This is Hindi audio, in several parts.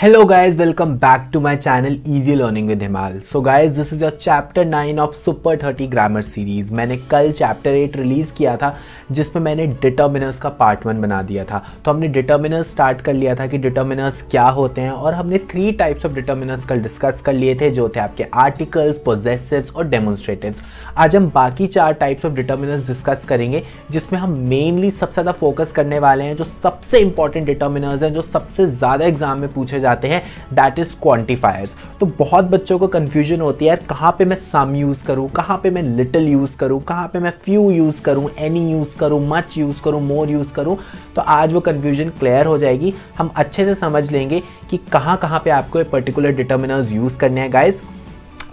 Hello guys, welcome back to my channel Easy Learning with Himal. So guys, this is your chapter 9 of Super 30 Grammar Series. मैंने कल chapter 8 रिलीज़ किया था जिसमें मैंने डिटर्मिनर्स का पार्ट 1 बना दिया था। तो हमने डिटर्मिनर्स स्टार्ट कर लिया था कि डिटर्मिनर्स क्या होते हैं और हमने 3 टाइप्स ऑफ डिटर्मिनर्स कल डिस्कस कर लिए थे जो थे आपके आर्टिकल्स, पोजेसिव्स और डेमोन्स्ट्रेटिव्स। आज हम बाकी 4 टाइप्स ऑफ डिटर्मिनर्स डिस्कस करेंगे जिसमें हम मेनली सबसे ज़्यादा फोकस करने वाले हैं जो सबसे इंपॉर्टेंट डिटर्मिनर्स हैं जो सबसे ज़्यादा एग्जाम में पूछे जाते हैं, दैट इज क्वांटिफायर्स। तो बहुत बच्चों को कंफ्यूजन होती है यार कहाँ पे मैं सम यूज करूँ, कहाँ पे मैं लिटिल यूज करूँ, कहाँ पे मैं फ्यू यूज करूँ, एनी यूज करूँ, मच यूज करूँ, मोर यूज करूँ। तो आज वो कंफ्यूजन क्लियर हो जाएगी, हम अच्छे से समझ लेंगे कि कहाँ कहाँ पे आपको एक पर्टिकुलर डिटर्मिनर्स यूज करने हैं गाइस।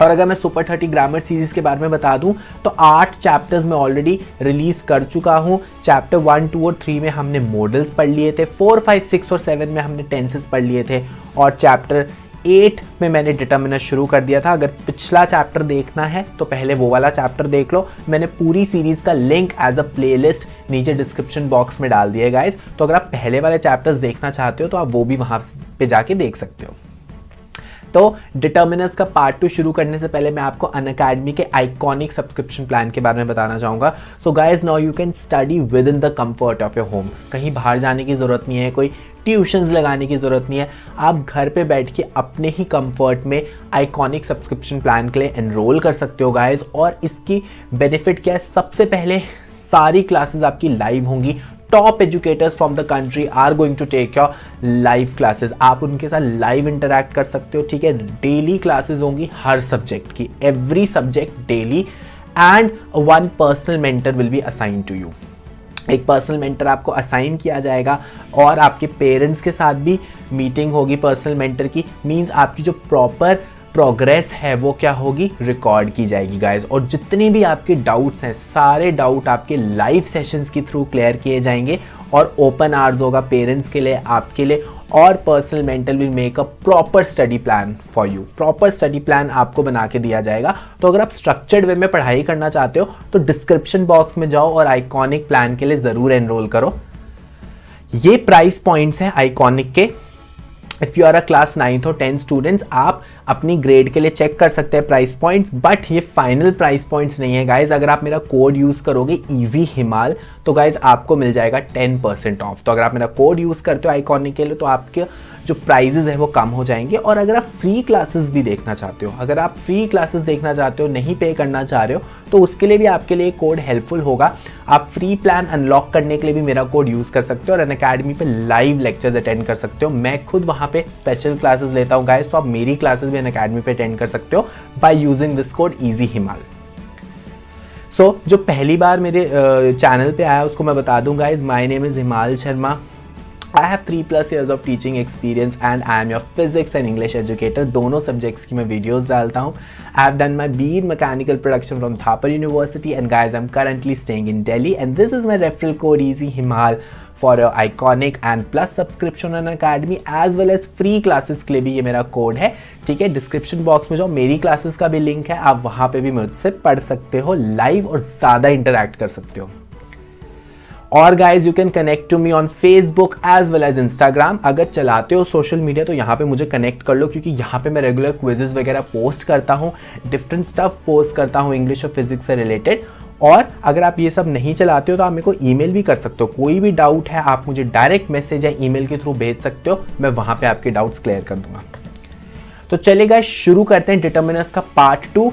और अगर मैं सुपर 30 ग्रामर सीरीज के बारे में बता दूं तो 8 चैप्टर्स में ऑलरेडी रिलीज कर चुका हूं। चैप्टर 1, 2 और 3 में हमने मॉडल्स पढ़ लिए थे, 4, 5, 6 और 7 में हमने टेंसेस पढ़ लिए थे और चैप्टर 8 में मैंने डिटर्मिनर शुरू कर दिया था। अगर पिछला चैप्टर देखना है तो पहले वो वाला चैप्टर देख लो, मैंने पूरी सीरीज का लिंक एज अ प्लेलिस्ट नीचे डिस्क्रिप्शन बॉक्स में डाल दिया है गाइज। तो अगर आप पहले वाले चैप्टर्स देखना चाहते हो तो आप वो भी वहाँ पे जाके देख सकते हो। तो डिटर्मिनर्स का पार्ट 2 शुरू करने से पहले मैं आपको अनअकैडमी के आइकॉनिक सब्सक्रिप्शन प्लान के बारे में बताना चाहूँगा। So guys, now you can study with in the comfort of your home. कहीं बाहर जाने की ज़रूरत नहीं है, कोई ट्यूशन्स लगाने की ज़रूरत नहीं है, आप घर पे बैठ के अपने ही कंफर्ट में आइकॉनिक सब्सक्रिप्शन प्लान के लिए एनरोल कर सकते हो गाइज। और इसकी बेनिफिट क्या है, सबसे पहले सारी क्लासेस आपकी लाइव होंगी। Top educators from the country are going to take your live classes. आप उनके साथ लाइव इंटरैक्ट कर सकते हो, ठीक है। डेली क्लासेस होंगी हर सब्जेक्ट की, every subject daily, and one personal mentor will be assign to you. एक पर्सनल मेंटर आपको असाइन किया जाएगा और आपके पेरेंट्स के साथ भी मीटिंग होगी पर्सनल मेंटर की। मींस आपकी जो प्रॉपर प्रोग्रेस है वो क्या होगी, रिकॉर्ड की जाएगी गाइज। और जितने भी आपके डाउट्स हैं सारे डाउट आपके लाइव सेशंस के थ्रू क्लियर किए जाएंगे और ओपन आवर्स होगा पेरेंट्स के लिए, आपके लिए। और personal mentor will make a proper study plan for you. Proper study plan आपको बना के दिया जाएगा। तो अगर आप स्ट्रक्चर्ड वे में पढ़ाई करना चाहते हो तो डिस्क्रिप्शन बॉक्स में जाओ और आइकॉनिक प्लान के लिए ज़रूर एनरोल करो। ये प्राइस पॉइंट्स हैं आइकॉनिक के। If you are a class 9th और 10th स्टूडेंट्स, आप अपनी ग्रेड के लिए चेक कर सकते हैं प्राइस पॉइंट्स, बट ये फाइनल प्राइस पॉइंट्स नहीं है गाइज। अगर आप मेरा कोड यूज़ करोगे इजी हिमाल तो गाइज आपको मिल जाएगा 10% ऑफ। तो अगर आप मेरा कोड यूज़ करते हो आइकॉनिक के लिए तो आपके जो प्राइजेस है वो कम हो जाएंगे। और अगर आप फ्री क्लासेस भी देखना चाहते हो, अगर आप फ्री क्लासेस देखना चाहते हो, नहीं पे करना चाह रहे हो, तो उसके लिए भी आपके लिए कोड हेल्पफुल होगा। आप फ्री प्लान अनलॉक करने के लिए भी मेरा कोड यूज़ कर सकते हो और अनअकैडमी पे लाइव लेक्चर्स अटेंड कर सकते हो। मैं खुद वहाँ पे स्पेशल क्लासेस लेता हूँ गाइज, तो आप मेरी क्लासेस भी अनअकैडमी पे अटेंड कर सकते हो by using this code easy हिमाल। सो जो पहली बार मेरे चैनल पे आया उसको मैं बता दूं गाइज, माय नेम इज हिमाल Sharma. I have 3+ years of teaching experience and I am your physics and English educator। दोनों सब्जेक्ट्स की मैं वीडियोस डालता हूँ। I have done my BE in Mechanical Production from Thapar University and guys I'm currently staying in Delhi and this is my referral code Easy Himal for your iconic and plus subscription on Academy as well as free classes के लिए भी ये मेरा कोड है, ठीक है। डिस्क्रिप्शन बॉक्स में जाओ, मेरी क्लासेस का भी लिंक है, आप वहाँ पे भी मुझसे पढ़ सकते हो लाइव और ज़्यादा इंटरैक्ट कर सकते हो। और guys you can connect to me on Facebook as well as Instagram. अगर चलाते हो सोशल मीडिया तो यहाँ पे मुझे कनेक्ट कर लो क्योंकि यहाँ पे मैं रेगुलर क्विजेज वगैरह पोस्ट करता हूँ, डिफरेंट स्टफ पोस्ट करता हूँ इंग्लिश और फिजिक्स से रिलेटेड। और अगर आप ये सब नहीं चलाते हो तो आप मेरे को ईमेल भी कर सकते हो। कोई भी डाउट है आप मुझे डायरेक्ट मैसेज या ईमेल के थ्रू भेज सकते हो, मैं वहाँ पे आपके डाउट्स क्लियर कर दूंगा। तो चलिए गाइस शुरू करते हैं डिटर्मिनर्स का पार्ट 2।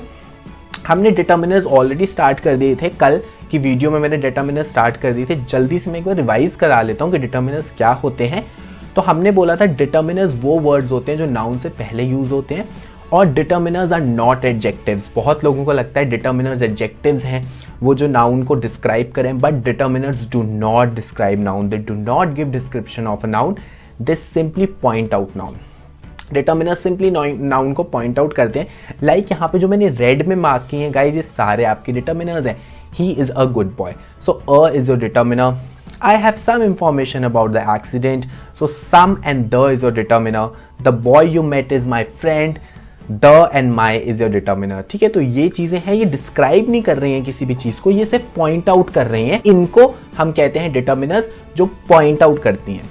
हमने डिटर्मिनर्स ऑलरेडी स्टार्ट कर दिए थे, कल की वीडियो में मैंने डिटर्मिनर्स स्टार्ट कर दिए थे। जल्दी से मैं एक बार रिवाइज करा लेता हूँ कि डिटर्मिनर्स क्या होते हैं। तो हमने बोला था डिटर्मिनर्स वो वर्ड्स होते हैं जो नाउन से पहले यूज होते हैं और डिटर्मिनर्स आर नॉट एडजेक्टिव्स। बहुत लोगों को लगता है डिटर्मिनर्स एडजेक्टिव्स हैं, वो जो नाउन को डिस्क्राइब करें, but determiners do not describe noun, they do not give description of a noun, they simply point out noun. Determiners simply noun को पॉइंट आउट करते हैं। लाइक यहाँ पे जो मैंने रेड में मार्क किए हैं गाइज, ये सारे आपके डिटर्मिनर्स हैं। He is a good boy, so a is your determiner. I have some information about the accident, so some and the is your determiner. The boy you met is my friend. The and my is your determiner। ठीक है, तो ये चीजें हैं, ये डिस्क्राइब नहीं कर रही हैं किसी भी चीज को, ये सिर्फ पॉइंट आउट कर रही हैं। इनको हम कहते हैं डिटर्मिनर्स जो पॉइंट आउट करती हैं।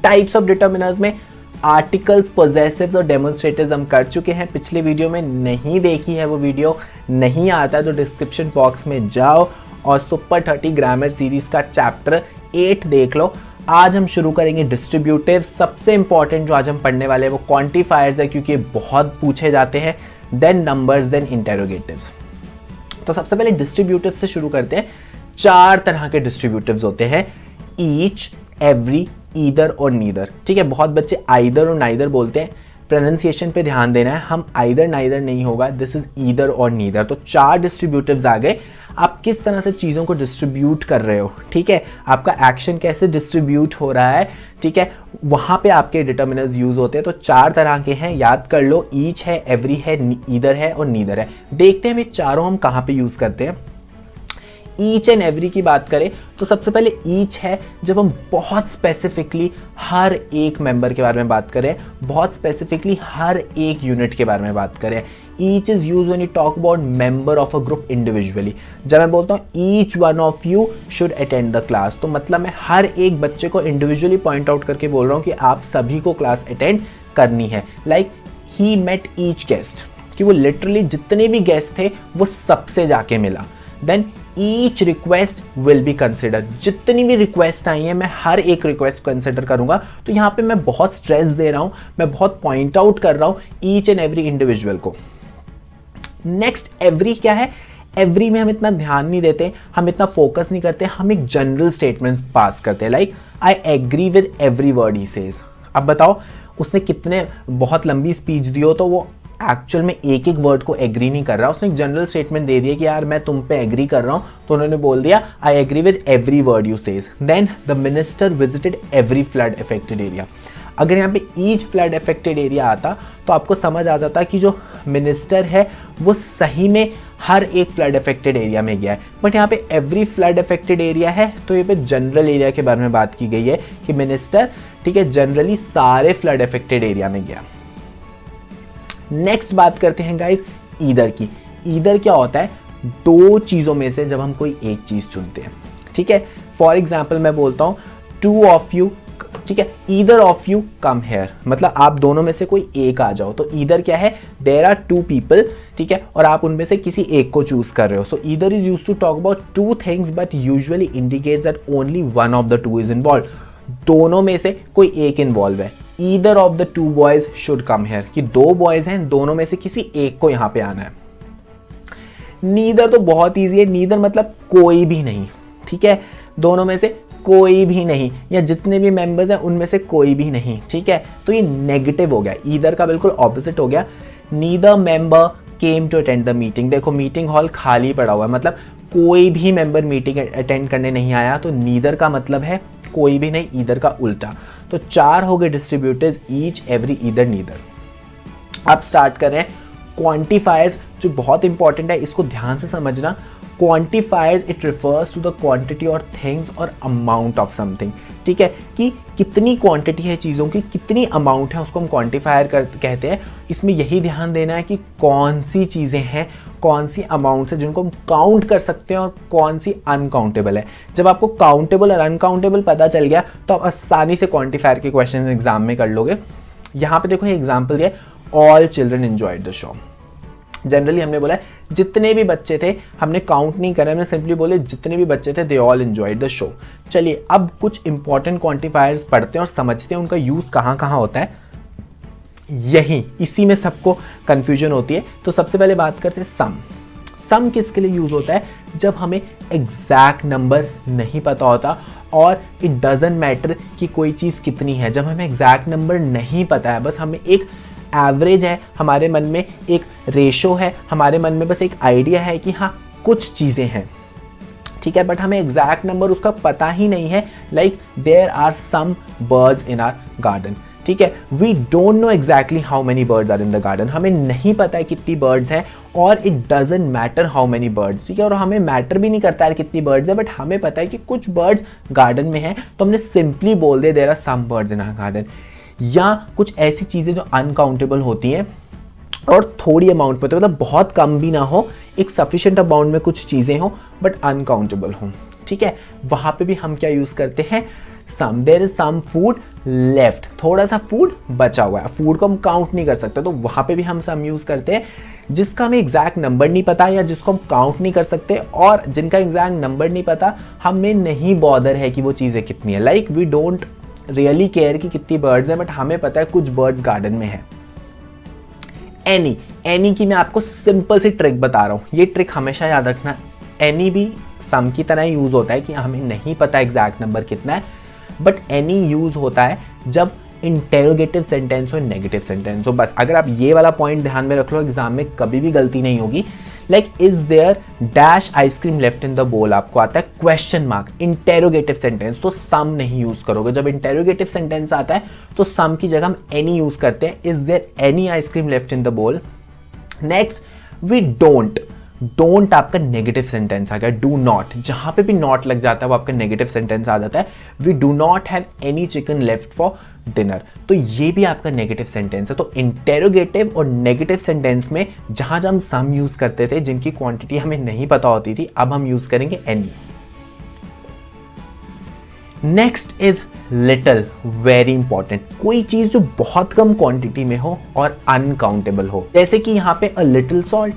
टाइप्स ऑफ डिटर्मिनर्स में आर्टिकल्स, पोजेसिव्स और डेमोन्स्ट्रेटिव्स हम कर चुके हैं पिछले वीडियो में। नहीं देखी है वो वीडियो, नहीं आता तो डिस्क्रिप्शन बॉक्स में जाओ और सुपर 30 ग्रामर सीरीज का चैप्टर 8 देख लो। आज हम शुरू करेंगे डिस्ट्रीब्यूटिव। सबसे इंपॉर्टेंट जो आज हम पढ़ने वाले हैं वो क्वांटिफायर्स है, क्योंकि बहुत पूछे जाते हैं, देन नंबर्स, देन इंटेरोगेटिव्स। तो सबसे पहले डिस्ट्रीब्यूटिव से शुरू करते हैं। 4 तरह के डिस्ट्रीब्यूटिव्स होते हैं, ईच, एवरी, ईदर और नीदर। ठीक है, बहुत बच्चे आइदर और नाइदर बोलते हैं, प्रोनाउंसिएशन पे ध्यान देना है। हम आइदर नाइदर नहीं होगा, दिस इज ईदर और नीदर। तो 4 डिस्ट्रीब्यूटिव्स आ गए। आप किस तरह से चीज़ों को डिस्ट्रीब्यूट कर रहे हो, ठीक है, आपका एक्शन कैसे डिस्ट्रीब्यूट हो रहा है, ठीक है, वहाँ पे आपके डिटर्मिनर्स यूज होते हैं। तो 4 तरह के हैं, याद कर लो। ईच है, एवरी है, ईदर है और नीदर है। देखते हैं ये चारों हम कहाँ पे यूज करते हैं। ईच एंड एवरी की बात करें तो सबसे पहले ईच है जब हम बहुत स्पेसिफिकली हर एक मेंबर के बारे में बात करें, बहुत स्पेसिफिकली हर एक यूनिट के बारे में बात करें। Each is use when you talk about member of a group individually. जब मैं बोलता हूँ each one of you should attend the class, तो मतलब मैं हर एक बच्चे को इंडिविजुअली पॉइंट आउट करके बोल रहा हूँ कि आप सभी को क्लास अटेंड करनी है। Like he met each guest, कि वो लिटरली जितने भी गेस्ट थे वो सबसे जाके मिला। Then each request will be consider, जितनी भी रिक्वेस्ट आई है मैं हर एक रिक्वेस्ट कंसिडर करूंगा। तो यहाँ पे मैं बहुत स्ट्रेस दे रहा हूँ, मैं बहुत पॉइंट आउट कर रहा हूँ ईच एंड एवरी इंडिविजुअल को। नेक्स्ट एवरी क्या है? एवरी में हम इतना ध्यान नहीं देते, हम इतना फोकस नहीं करते, हम एक जनरल स्टेटमेंट पास करते हैं, like I agree with every word he says. अब बताओ उसने कितने बहुत लंबी स्पीच दी हो तो वो एक्चुअल में एक एक वर्ड को एग्री नहीं कर रहा, उसने एक जनरल स्टेटमेंट दे दिया कि यार मैं तुम पे एग्री कर रहा हूँ, तो उन्होंने बोल दिया I agree with every word you say. Then the minister visited every flood affected area. अगर यहाँ पे ईच फ्लड अफेक्टेड एरिया आता तो आपको समझ आ जाता कि जो मिनिस्टर है वो सही में हर एक फ्लड अफेक्टेड एरिया में गया है। बट यहाँ पे एवरी फ्लड अफेक्टेड एरिया है तो ये पे जनरल एरिया के बारे में बात की गई है कि मिनिस्टर, ठीक है, जनरली सारे फ्लड अफेक्टेड एरिया में गया। नेक्स्ट बात करते हैं गाइस ईदर की। ईदर क्या होता है? 2 चीज़ों में से जब हम कोई एक चीज़ चुनते हैं, ठीक है। फॉर एग्जाम्पल मैं बोलता हूँ 2 ऑफ यू, ठीक है, either of you come here, मतलब आप दोनों में से कोई एक आ जाओ। तो ईदर क्या है? देयर आर 2 पीपल, ठीक है, और आप उनमें से किसी एक को चूज कर रहे हो। So either is used to talk about 2 things but usually indicates that only one of the 2 is involve. दोनों में से कोई एक इन्वॉल्व है। Either of the 2 boys should come here, कि 2 बॉयज हैं, दोनों में से किसी एक को यहां पे आना है। नीदर तो बहुत ईजी है, नीदर मतलब कोई भी नहीं, ठीक है, दोनों में से कोई भी नहीं, या जितने भी मेंबर्स हैं उनमें से कोई भी नहीं, ठीक है। तो ये नेगेटिव हो गया, ईदर का बिल्कुल ऑपोजिट हो गया। Neither member came to attend the meeting. देखो मीटिंग हॉल खाली पड़ा हुआ है, मतलब कोई भी मेंबर मीटिंग अटेंड करने नहीं आया, तो नीदर का मतलब है कोई भी नहीं, ईदर का उल्टा। तो 4 हो गए डिस्ट्रीब्यूटिव्स, ईच, एवरी, ईदर, नीदर। अब स्टार्ट कर रहे हैं क्वांटिफायर्स, जो बहुत इंपॉर्टेंट है, इसको ध्यान से समझना। Quantifiers it refers to the quantity और थिंग्स और अमाउंट ऑफ समथिंग, ठीक है, कि कितनी क्वांटिटी है चीज़ों की, कितनी अमाउंट है, उसको हम क्वांटिफायर कहते हैं। इसमें यही ध्यान देना है कि कौन सी चीज़ें हैं, कौन सी अमाउंट्स है जिनको हम काउंट कर सकते हैं और कौन सी अनकाउंटेबल है। जब आपको काउंटेबल और अनकाउंटेबल पता चल गया तो आप आसानी से क्वांटिफायर के क्वेश्चन एग्जाम में कर लोगे। यहाँ पे देखो ये एग्जाम्पल दिया, all children enjoyed the show. Generally हमने बोला है जितने भी बच्चे थे, हमने काउंट नहीं करा, हमने सिंपली बोले जितने भी बच्चे थे they all enjoyed the show. चलिए अब कुछ इंपॉर्टेंट क्वांटिफायर्स पढ़ते हैं और समझते हैं उनका यूज कहाँ कहाँ होता है। यही इसी में सबको कंफ्यूजन होती है। तो सबसे पहले बात करते हैं सम। सम किसके लिए यूज होता है? जब हमें एग्जैक्ट नंबर नहीं पता होता और इट डजंट मैटर कि कोई चीज़ कितनी है। जब हमें एग्जैक्ट नंबर नहीं पता है, बस हमें एक एवरेज है, हमारे मन में एक रेशो है, हमारे मन में बस एक आइडिया है कि हाँ कुछ चीज़ें हैं, ठीक है, बट हमें एग्जैक्ट नंबर उसका पता ही नहीं है। Like there are some birds in our garden, ठीक है, we don't know exactly how many birds are in the garden. हमें नहीं पता है कितनी बर्ड्स हैं और it doesn't matter how many birds, ठीक है, और हमें मैटर भी नहीं करता है कितनी बर्ड्स है, बट हमें पता है कि कुछ बर्ड्स गार्डन में हैं, तो हमने सिंपली बोल दिया there are some birds in our garden. या कुछ ऐसी चीज़ें जो अनकाउंटेबल होती हैं और थोड़ी अमाउंट में, तो मतलब बहुत कम भी ना हो, एक सफिशिएंट अमाउंट में कुछ चीज़ें हो बट अनकाउंटेबल हो, ठीक है, वहाँ पे भी हम क्या यूज़ करते हैं? Some, there is some food left, थोड़ा सा फूड बचा हुआ है, फूड को हम काउंट नहीं कर सकते, तो वहां पे भी हम सम यूज करते हैं। जिसका हमें एग्जैक्ट नंबर नहीं पता या जिसको हम काउंट नहीं कर सकते और जिनका एग्जैक्ट नंबर नहीं पता, हमें नहीं बॉदर है कि वो चीज़ें कितनी है। Like we don't really care कि कितनी बर्ड्स हैं, बट हमें पता है कुछ बर्ड्स गार्डन में है। एनी की मैं आपको सिंपल सी ट्रिक बता रहा हूँ, ये ट्रिक हमेशा याद रखना। एनी भी सम की तरह यूज होता है कि हमें नहीं पता एग्जैक्ट नंबर कितना है, बट एनी यूज होता है जब इंटेरोगेटिव सेंटेंस हो, नेगेटिव सेंटेंस हो। बस अगर आप ये वाला पॉइंट ध्यान में रख लो, एग्जाम में कभी भी गलती नहीं होगी। Like is there dash ice cream left in the bowl, आपको आता है क्वेश्चन मार्क, इंटेरोगेटिव सेंटेंस, तो सम नहीं यूज करोगे। जब इंटेरोगेटिव सेंटेंस आता है तो सम की जगह हम एनी यूज करते हैं। Is there any ice cream left in the bowl. Next we don't आपका नेगेटिव सेंटेंस आ गया। डू नॉट, जहां पे भी नॉट लग जाता है वो आपका नेगेटिव सेंटेंस आ जाता है। We do not have any chicken left for dinner, तो ये भी आपका नेगेटिव सेंटेंस है। तो इंटेरोगेटिव और नेगेटिव सेंटेंस में जहां हम सम यूज करते थे, जिनकी क्वांटिटी हमें नहीं पता होती थी, अब हम यूज करेंगे any. Next is little, very important. कोई चीज जो बहुत कम क्वांटिटी में हो और अनकाउंटेबल हो, जैसे कि यहाँ पे अ लिटिल सॉल्ट,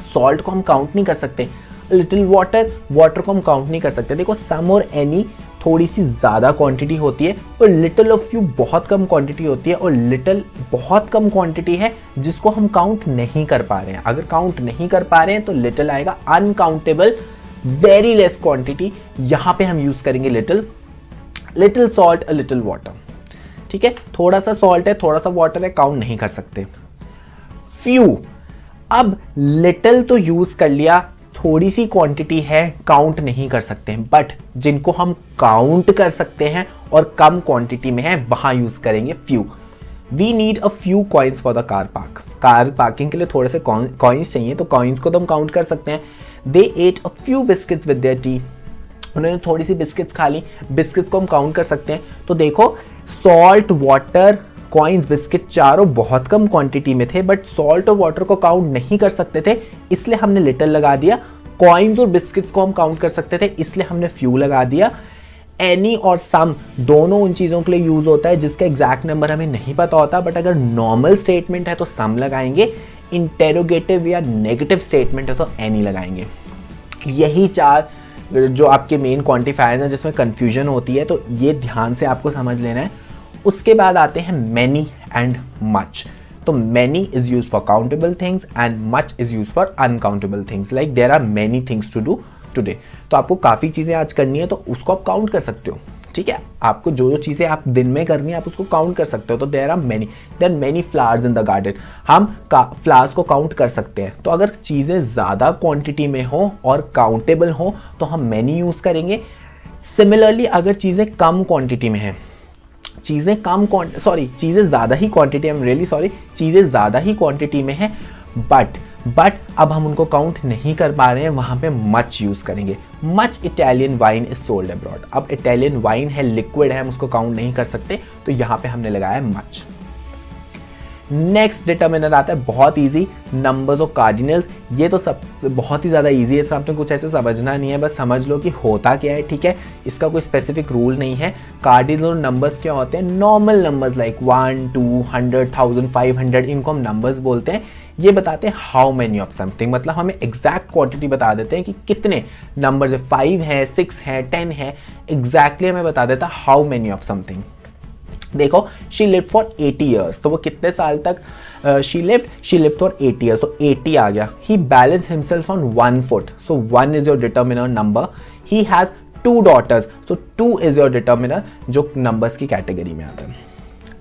सॉल्ट को हम काउंट नहीं कर सकते। लिटिल वाटर, वाटर को हम काउंट नहीं कर सकते। देखो सम और एनी थोड़ी सी ज़्यादा क्वांटिटी होती है और लिटिल ऑफ यू बहुत कम क्वांटिटी होती है, और लिटिल बहुत कम क्वांटिटी है जिसको हम काउंट नहीं कर पा रहे हैं। अगर काउंट नहीं कर पा रहे हैं तो लिटिल आएगा। अनकाउंटेबल, वेरी लेस क्वांटिटी, यहाँ पे हम यूज करेंगे little. Little salt, a little water, ठीक है, थोड़ा सा सॉल्ट है, थोड़ा सा वाटर है, काउंट नहीं कर सकते। फ्यू, अब लिटिल तो यूज कर लिया, थोड़ी सी क्वांटिटी है, काउंट नहीं कर सकते हैं, बट जिनको हम काउंट कर सकते हैं और कम क्वांटिटी में है वहां यूज करेंगे few. We need a few coins for the car park, car parking के लिए थोड़े से कॉइन्स चाहिए, तो कॉइन्स को तो हम काउंट कर सकते हैं। They eat a few biscuits with their tea, उन्होंने थोड़ी सी बिस्किट्स खा ली, बिस्किट्स को हम काउंट कर सकते हैं। तो देखो सॉल्ट, वाटर, कॉइन्स, बिस्किट चारों बहुत कम क्वांटिटी में थे, बट सॉल्ट और वाटर को काउंट नहीं कर सकते थे, इसलिए हमने लिटिल लगा दिया। कॉइन्स और बिस्किट्स को हम काउंट कर सकते थे, इसलिए हमने फ्यू लगा दिया। एनी और सम दोनों उन चीज़ों के लिए यूज होता है जिसका एग्जैक्ट नंबर हमें नहीं पता होता, बट अगर नॉर्मल स्टेटमेंट है तो सम लगाएंगे, इंटेरोगेटिव या नेगेटिव स्टेटमेंट है तो एनी लगाएंगे। यही चार जो आपके मेन क्वांटिफायर्स हैं जिसमें कंफ्यूजन होती है, तो ये ध्यान से आपको समझ लेना है। उसके बाद आते हैं मैनी एंड मच। तो many is use for countable things and much is use for uncountable things. Like there are many things to do today, तो आपको काफ़ी चीज़ें आज करनी है तो उसको आप काउंट कर सकते हो, ठीक है। आपको जो जो चीज़ें आप दिन में करनी है आप उसको काउंट कर सकते हो। तो there are many flowers in the garden, हम फ्लावर्स को काउंट कर सकते हैं। तो अगर चीज़ें ज़्यादा क्वांटिटी में हो और काउंटेबल हो तो हम मैनी यूज़ करेंगे। सिमिलरली अगर चीज़ें कम क्वांटिटी में हैं, चीज़ें ज़्यादा ही quantity, I am really sorry, चीज़ें ज़्यादा ही क्वांटिटी में है, बट अब हम उनको काउंट नहीं कर पा रहे हैं, वहाँ पे मच यूज़ करेंगे। Much Italian wine is sold abroad. अब इटालियन वाइन है, लिक्विड है, हम उसको काउंट नहीं कर सकते, तो यहाँ पे हमने लगाया मच। नेक्स्ट डिटर्मिनर आता है बहुत इजी, नंबर्स और कार्डिनल्स। ये तो सब बहुत ही ज़्यादा इजी है, इसमें आपने कुछ ऐसे समझना नहीं है, बस समझ लो कि होता क्या है, ठीक है। इसका कोई स्पेसिफिक रूल नहीं है। कार्डिनल और नंबर्स क्या होते हैं? नॉर्मल नंबर्स लाइक 1, 2, 100, 1000, 500, इनको हम नंबर्स बोलते हैं। ये बताते हैं हाउ मैनी ऑफ समथिंग, मतलब हमें एग्जैक्ट क्वांटिटी बता देते हैं कि कितने नंबर्स है, 5 है, 6 है, 10 है, एग्जैक्टली हमें बता देता है हाउ मैनी ऑफ समथिंग। देखो शी लिव्ड फॉर 80 ईयर्स, तो वो कितने साल तक शी लिव्ड फॉर 80 ईयर्स, तो 80 आ गया। He balance himself on 1 foot, so 1 is your determiner number. He has 2 daughters, so 2 is your determiner, जो नंबर्स की कैटेगरी में आता है।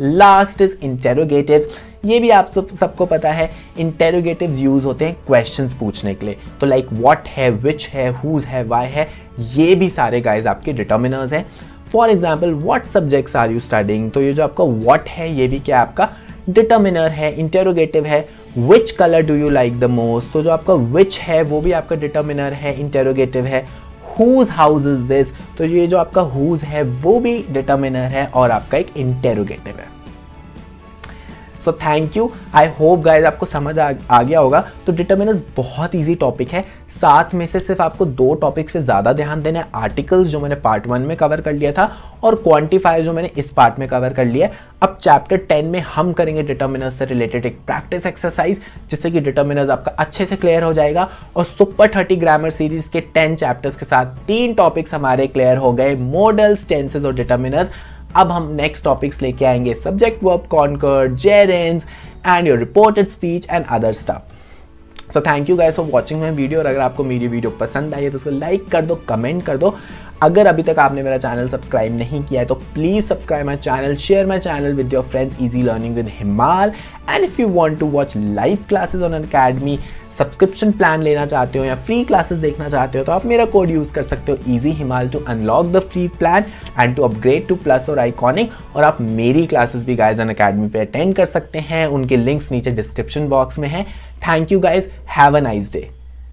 Last is interrogatives. ये भी आप सबको पता है, इंटेरोगेटिव्स यूज होते हैं क्वेश्चंस पूछने के लिए। तो लाइक व्हाट है, विच है, हुज है, वाई है, ये भी सारे गाइज आपके डिटर्मिनर्स हैं। For example what subjects are you studying, तो ये जो आपका व्हाट है ये भी क्या आपका डिटर्मिनर है, इंटेरोगेटिव है। Which colour do you like the most, तो जो आपका विच है वो भी आपका डिटर्मिनर है, इंटेरोगेटिव है। Whose house is this, तो ये जो आपका whose है वो भी डिटर्मिनर है और आपका एक इंटेरोगेटिव है। सो thank you, I hope guys आपको समझ आ गया होगा। तो डिटर्मिनर्स बहुत ईजी टॉपिक है, 7 में से सिर्फ आपको 2 टॉपिक्स पे ज़्यादा ध्यान देना है, आर्टिकल्स जो मैंने पार्ट 1 में कवर कर लिया था और क्वांटिफायर जो मैंने इस पार्ट में कवर कर लिया है। अब चैप्टर 10 में हम करेंगे डिटर्मिनर्स से रिलेटेड एक प्रैक्टिस एक्सरसाइज, जिससे कि डिटर्मिनर्स आपका अच्छे से क्लियर हो जाएगा। और सुपर 30 ग्रामर सीरीज के 10 चैप्टर्स के साथ 3 टॉपिक्स हमारे क्लियर हो गए, मॉडल्स, टेंसेस और डिटर्मिनर्स। अब हम नेक्स्ट टॉपिक्स लेके आएंगे subject, verb, concord, gerunds and your reported speech and other stuff. So thank you guys for watching my video. और अगर आपको मेरी वीडियो पसंद आई है तो उसको लाइक कर दो, कमेंट कर दो। अगर अभी तक आपने मेरा चैनल सब्सक्राइब नहीं किया है तो please subscribe my channel, share my channel with your friends, easy learning with Himal. And if you want to watch live classes on Unacademy, subscription plan लेना चाहते हो या फ्री क्लासेस देखना चाहते हो तो आप मेरा कोड यूज़ कर सकते हो इजी हिमाल to unlock the free plan and to upgrade to plus और आइकॉनिक। और आप मेरी क्लासेस भी गाइज अनअकैडमी पे अटेंड कर सकते हैं, उनके लिंक्स नीचे डिस्क्रिप्शन बॉक्स में है। Thank you guys, have a nice day.